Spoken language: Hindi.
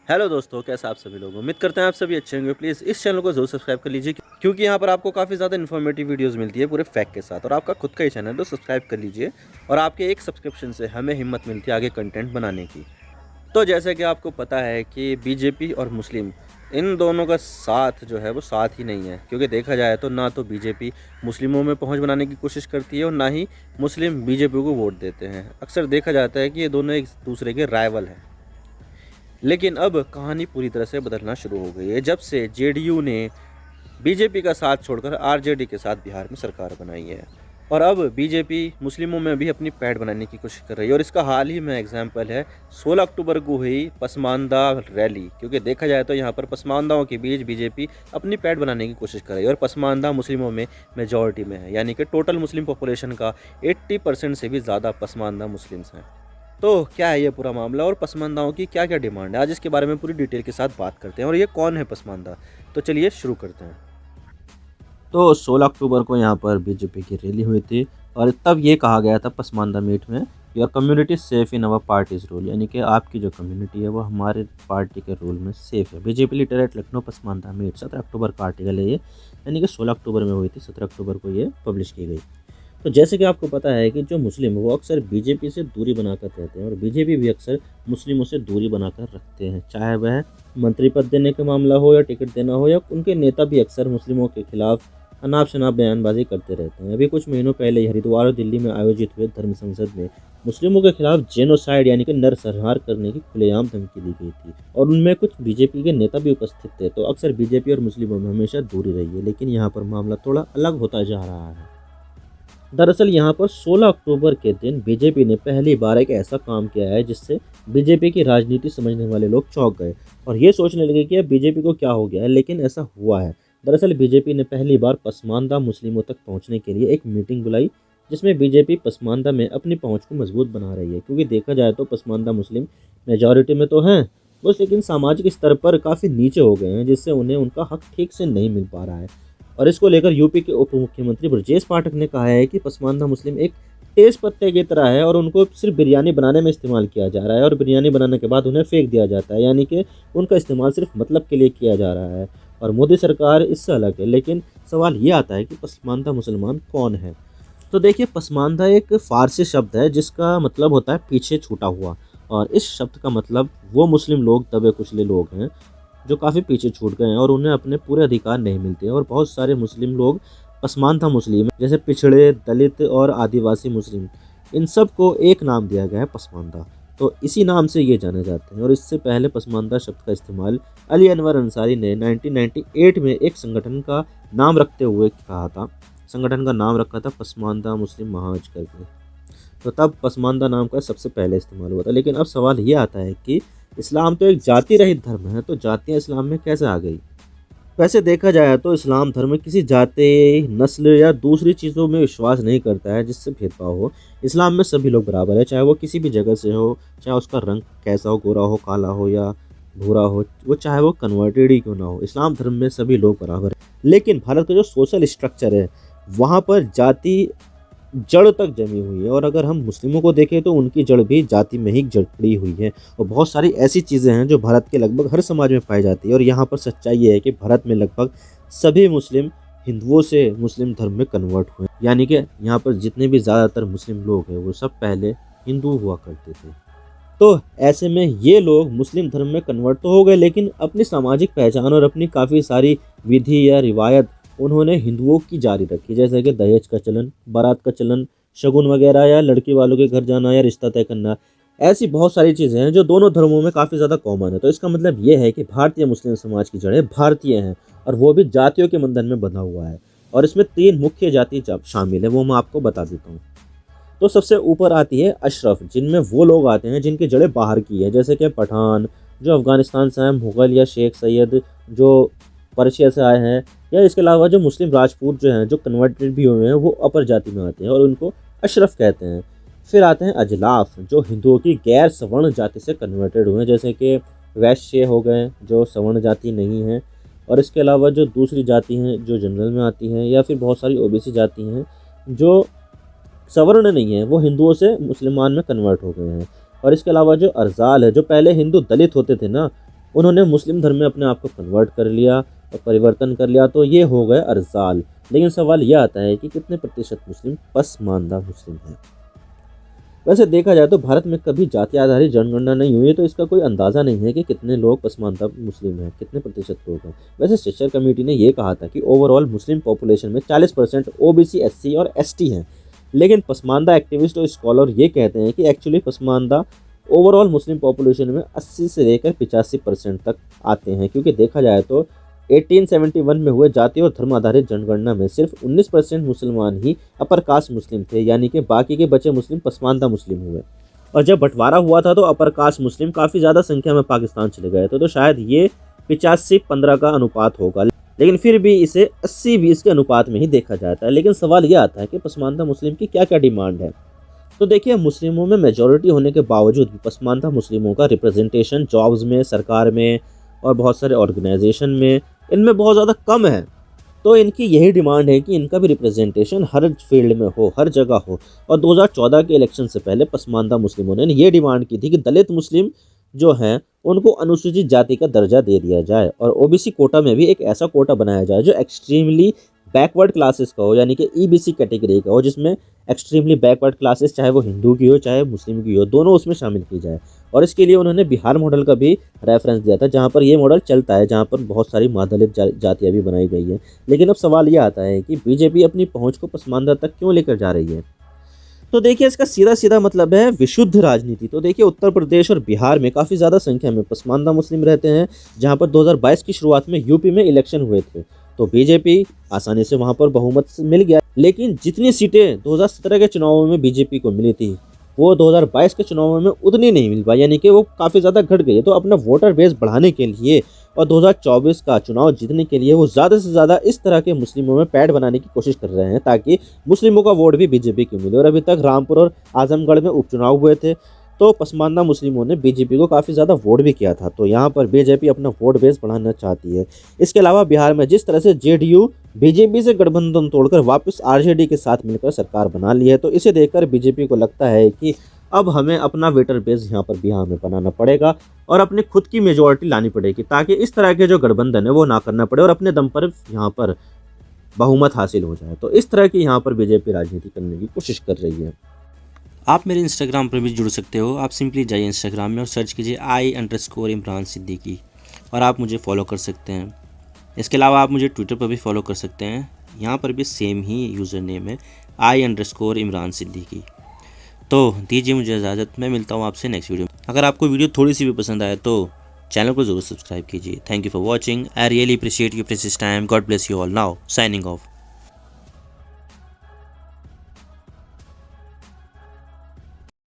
हेलो दोस्तों, कैसे आप सभी लोग। उम्मीद करते हैं आप सभी अच्छे होंगे। प्लीज़ इस चैनल को जरूर सब्सक्राइब कर लीजिए, क्योंकि यहाँ पर आपको काफ़ी ज़्यादा इन्फॉर्मेटिव वीडियोस मिलती है पूरे फैक्ट के साथ। और आपका खुद का ही चैनल है तो सब्सक्राइब कर लीजिए। और आपके एक सब्सक्रिप्शन से हमें हिम्मत मिलती है आगे कंटेंट बनाने की। तो जैसे कि आपको पता है कि बीजेपी और मुस्लिम, इन दोनों का साथ जो है वो साथ ही नहीं है। क्योंकि देखा जाए तो ना तो बीजेपी मुस्लिमों में पहुंच बनाने की कोशिश करती है और ना ही मुस्लिम बीजेपी को वोट देते हैं। अक्सर देखा जाता है कि ये दोनों एक दूसरे के राइवल हैं। लेकिन अब कहानी पूरी तरह से बदलना शुरू हो गई है जब से जेडीयू ने बीजेपी का साथ छोड़कर आरजेडी के साथ बिहार में सरकार बनाई है। और अब बीजेपी मुस्लिमों में भी अपनी पैठ बनाने की कोशिश कर रही है। और इसका हाल ही में एग्जाम्पल है 16 अक्टूबर को हुई पसमानदा रैली। क्योंकि देखा जाए तो यहाँ पर पसमानदाओं के बीच बीजेपी अपनी पैठ बनाने की कोशिश कर रही है। और पसमानदा मुस्लिमों में मेजॉरिटी में है, यानी कि टोटल मुस्लिम पॉपुलेशन का 80% से भी ज़्यादा पसमानदा मुस्लिम्स हैं। तो क्या है ये पूरा मामला और पसमानदाओं की क्या क्या डिमांड है, आज इसके बारे में पूरी डिटेल के साथ बात करते हैं। और ये कौन है पसमानदा, तो चलिए शुरू करते हैं। तो 16 अक्टूबर को यहाँ पर बीजेपी की रैली हुई थी और तब ये कहा गया था पसमानदा मीट में, your community safe in our parties rule, यानी कि आपकी जो कम्युनिटी है वो हमारे पार्टी के रूल में सेफ है। BJP leader at Lucknow Pasmanda meet, 17 अक्टूबर का आर्टिकल है ये, यानी कि 16 अक्टूबर में हुई थी, 17 अक्टूबर को ये पब्लिश की गई। तो जैसे कि आपको पता है कि जो मुस्लिम वो अक्सर बीजेपी से दूरी बनाकर रहते हैं और बीजेपी भी अक्सर मुस्लिमों से दूरी बनाकर रखते हैं, चाहे वह मंत्री पद देने का मामला हो या टिकट देना हो, या उनके नेता भी अक्सर मुस्लिमों के खिलाफ अनाप शनाप बयानबाजी करते रहते हैं। अभी कुछ महीनों पहले हरिद्वार और दिल्ली में आयोजित हुए धर्म संसद में मुस्लिमों के खिलाफ जेनोसाइड यानी कि नरसंहार करने की खुलेआम धमकी दी गई थी और उनमें कुछ बीजेपी के नेता भी उपस्थित थे। तो अक्सर बीजेपी और मुस्लिमों में हमेशा दूरी रही है, लेकिन यहाँ पर मामला थोड़ा अलग होता जा रहा है। दरअसल यहाँ पर 16 अक्टूबर के दिन बीजेपी ने पहली बार एक ऐसा काम किया है जिससे बीजेपी की राजनीति समझने वाले लोग चौंक गए और ये सोचने लगे कि अब बीजेपी को क्या हो गया है, लेकिन ऐसा हुआ है। दरअसल बीजेपी ने पहली बार पसमानदा मुस्लिमों तक पहुंचने के लिए एक मीटिंग बुलाई, जिसमें बीजेपी पसमानदा में अपनी पहुंच को मजबूत बना रही है। क्योंकि देखा जाए तो पसमानदा मुस्लिम मेजॉरिटी में तो हैं बस, लेकिन सामाजिक स्तर पर काफ़ी नीचे हो गए हैं, जिससे उन्हें उनका हक ठीक से नहीं मिल पा रहा है। और इसको लेकर यूपी के उप मुख्यमंत्री ब्रजेश पाठक ने कहा है कि पसमानदा मुस्लिम एक तेज पत्ते की तरह है और उनको सिर्फ बिरयानी बनाने में इस्तेमाल किया जा रहा है और बिरयानी बनाने के बाद उन्हें फेंक दिया जाता है, यानी कि उनका इस्तेमाल सिर्फ मतलब के लिए किया जा रहा है। और मोदी सरकार इससे अलग है। लेकिन सवाल ये आता है कि पसमानदा मुसलमान कौन है। तो देखिए, पसमानदा एक फारसी शब्द है जिसका मतलब होता है पीछे छूटा हुआ। और इस शब्द का मतलब वो मुस्लिम लोग, दबे कुचले लोग हैं जो काफ़ी पीछे छूट गए हैं और उन्हें अपने पूरे अधिकार नहीं मिलते हैं। और बहुत सारे मुस्लिम लोग पसमानदा मुस्लिम हैं, जैसे पिछड़े, दलित और आदिवासी मुस्लिम, इन सब को एक नाम दिया गया है पसमानदा। तो इसी नाम से ये जाने जाते हैं। और इससे पहले पसमानदा शब्द का इस्तेमाल अली अनवर अंसारी ने 1998 में एक संगठन का नाम रखते हुए कहा था। संगठन का नाम रखा था पसमानदा मुस्लिम महाज करके। तो तब पसमानदा नाम का सबसे पहले इस्तेमाल हुआ था। लेकिन अब सवाल ये आता है कि इस्लाम तो एक जाति रहित धर्म है, तो जातियाँ इस्लाम में कैसे आ गई। वैसे देखा जाए तो इस्लाम धर्म किसी जाति, नस्ल या दूसरी चीज़ों में विश्वास नहीं करता है जिससे भेदभाव हो। इस्लाम में सभी लोग बराबर है, चाहे वो किसी भी जगह से हो, चाहे उसका रंग कैसा हो, गोरा हो, काला हो या भूरा हो, वो चाहे वो कन्वर्टेड ही क्यों ना हो, इस्लाम धर्म में सभी लोग बराबर हैं। लेकिन भारत का जो सोशल स्ट्रक्चर है वहाँ पर जाति जड़ तक जमी हुई है। और अगर हम मुस्लिमों को देखें तो उनकी जड़ भी जाति में ही जड़ी हुई है। और बहुत सारी ऐसी चीज़ें हैं जो भारत के लगभग हर समाज में पाई जाती है। और यहाँ पर सच्चाई ये है कि भारत में लगभग सभी मुस्लिम हिंदुओं से मुस्लिम धर्म में कन्वर्ट हुए, यानी कि यहाँ पर जितने भी ज़्यादातर मुस्लिम लोग हैं वो सब पहले हिंदू हुआ करते थे। तो ऐसे में ये लोग मुस्लिम धर्म में कन्वर्ट तो हो गए, लेकिन अपनी सामाजिक पहचान और अपनी काफ़ी सारी विधि या रिवायत उन्होंने हिंदुओं की जारी रखी, जैसे कि दहेज का चलन, बारात का चलन, शगुन वगैरह, या लड़की वालों के घर जाना या रिश्ता तय करना। ऐसी बहुत सारी चीज़ें हैं जो दोनों धर्मों में काफ़ी ज़्यादा कॉमन है। तो इसका मतलब ये है कि भारतीय मुस्लिम समाज की जड़ें भारतीय हैं और वो भी जातियों के बंधन में बंधा हुआ है। और इसमें 3 मुख्य जाति शामिल है, वो मैं आपको बता देता हूँ। तो सबसे ऊपर आती है अशरफ, जिनमें वो लोग आते हैं जिनकी जड़ें बाहर की है, जैसे कि पठान जो अफगानिस्तान से हैं, मुग़ल या शेख सैयद जो पर्शिया से आए हैं, या इसके अलावा जो मुस्लिम राजपूत जो हैं जो कन्वर्टेड भी हुए हैं वो अपर जाति में आते हैं और उनको अशरफ कहते हैं। फिर आते हैं अजलाफ, जो हिंदुओं की गैर सवर्ण जाति से कन्वर्टेड हुए हैं, जैसे कि वैश्य हो गए जो सवर्ण जाति नहीं है। और इसके अलावा जो दूसरी जाति हैं जो जनरल में आती हैं, या फिर बहुत सारी ओबीसी जाति हैं जो सवर्ण नहीं है, वो हिंदुओं से मुसलमान में कन्वर्ट हो गए हैं। और इसके अलावा जो अर्जाल है, जो पहले हिंदू दलित होते थे ना, उन्होंने मुस्लिम धर्म में अपने आप को कन्वर्ट कर लिया और परिवर्तन कर लिया, तो ये हो गए अर्जाल। लेकिन सवाल यह आता है कि कितने प्रतिशत मुस्लिम पसमानदा मुस्लिम हैं। वैसे देखा जाए तो भारत में कभी जाति आधारित जनगणना नहीं हुई है, तो इसका कोई अंदाज़ा नहीं है कि कितने लोग पसमानदा मुस्लिम हैं, कितने प्रतिशत लोग हैं। वैसे शिक्षर कमेटी ने ये कहा था कि ओवरऑल मुस्लिम पॉपुलेशन में 40% ओबीसी, एससी और एसटी हैं। लेकिन पसमानदा एक्टिविस्ट और स्कॉलर ये कहते हैं कि actually Pasmanda overall Muslim population में 80 से लेकर 85% तक आते हैं, क्योंकि देखा जाए तो 1871 में हुए जाति और धर्म आधारित जनगणना में सिर्फ 19% मुसलमान ही अपर कास्ट मुस्लिम थे, यानी कि बाकी के बचे मुस्लिम पसमानदा मुस्लिम हुए। और जब बंटवारा हुआ था तो अपर कास्ट मुस्लिम काफ़ी ज़्यादा संख्या में पाकिस्तान चले गए थे, तो शायद ये 85-15 का अनुपात होगा। लेकिन फिर भी इसे 80-20 के अनुपात में ही देखा जाता है। लेकिन सवाल यह आता है कि पसमानदा मुस्लिम की क्या क्या डिमांड है। तो देखिए, मुस्लिमों में मेजॉरिटी होने के बावजूद भी पसमानदा मुस्लिमों का रिप्रेजेंटेशन जॉब्स में, सरकार में और बहुत सारे ऑर्गेनाइजेशन में, इनमें बहुत ज़्यादा कम है। तो इनकी यही डिमांड है कि इनका भी रिप्रेजेंटेशन हर फील्ड में हो, हर जगह हो। और 2014 के इलेक्शन से पहले पसमानदा मुस्लिमों ने ये डिमांड की थी कि दलित मुस्लिम जो हैं उनको अनुसूचित जाति का दर्जा दे दिया जाए और ओबीसी कोटा में भी एक ऐसा कोटा बनाया जाए जो एक्सट्रीमली बैकवर्ड क्लासेस का हो, यानी कि ईबीसी कैटेगरी का हो, जिसमें एक्सट्रीमली बैकवर्ड क्लासेस, चाहे वो हिंदू की हो चाहे मुस्लिम की हो, दोनों उसमें शामिल की जाए। और इसके लिए उन्होंने बिहार मॉडल का भी रेफरेंस दिया था, जहाँ पर ये मॉडल चलता है, जहाँ पर बहुत सारी मादलित जातियाँ भी बनाई गई हैं। लेकिन अब सवाल ये आता है कि बीजेपी अपनी पहुँच को पसमानदा तक क्यों लेकर जा रही है। तो देखिए, इसका सीधा सीधा मतलब है विशुद्ध राजनीति। तो देखिए, उत्तर प्रदेश और बिहार में काफ़ी ज़्यादा संख्या में पसमानदा मुस्लिम रहते हैं, जहाँ पर 2022 की शुरुआत में यूपी में इलेक्शन हुए थे, तो बीजेपी आसानी से वहाँ पर बहुमत मिल गया। लेकिन जितनी सीटें 2017 के चुनावों में बीजेपी को मिली थी, वो 2022 के चुनावों में उतनी नहीं मिल पाई, यानी कि वो काफ़ी ज़्यादा घट गई है। तो अपना वोटर बेस बढ़ाने के लिए और 2024 का चुनाव जीतने के लिए वो ज़्यादा से ज़्यादा इस तरह के मुस्लिमों में पैड बनाने की कोशिश कर रहे हैं, ताकि मुस्लिमों का वोट भी बीजेपी को मिले। और अभी तक रामपुर और आजमगढ़ में उपचुनाव हुए थे, तो पसमानदा मुस्लिमों ने बीजेपी को काफ़ी ज़्यादा वोट भी किया था। तो यहाँ पर बीजेपी अपना वोट बेस बढ़ाना चाहती है। इसके अलावा बिहार में जिस तरह से जेडीयू बीजेपी से गठबंधन तोड़कर वापस आरजेडी के साथ मिलकर सरकार बना ली है, तो इसे देखकर बीजेपी को लगता है कि अब हमें अपना वोटर बेस यहाँ पर बिहार में बनाना पड़ेगा और अपनी खुद की मेजॉरिटी लानी पड़ेगी, ताकि इस तरह के जो गठबंधन है वो ना करना पड़े और अपने दम पर यहाँ पर बहुमत हासिल हो जाए। तो इस तरह की यहाँ पर बीजेपी राजनीति करने की कोशिश कर रही है। आप मेरे इंस्टाग्राम पर भी जुड़ सकते हो। आप सिंपली जाइए इंस्टाग्राम में और सर्च कीजिए I_इमरान सिद्दीकी और आप मुझे फॉलो कर सकते हैं। इसके अलावा आप मुझे ट्विटर पर भी फॉलो कर सकते हैं, यहाँ पर भी सेम ही यूज़र नेम है I_इमरान सिद्दीकी। तो दीजिए मुझे इजाज़त, मैं मिलता हूँ आपसे नेक्स्ट वीडियो में। अगर आपको वीडियो थोड़ी सी भी पसंद आए तो चैनल को ज़रूर सब्सक्राइब कीजिए। Thank you for watching. I really appreciate your precious time. God bless you all. Now signing off.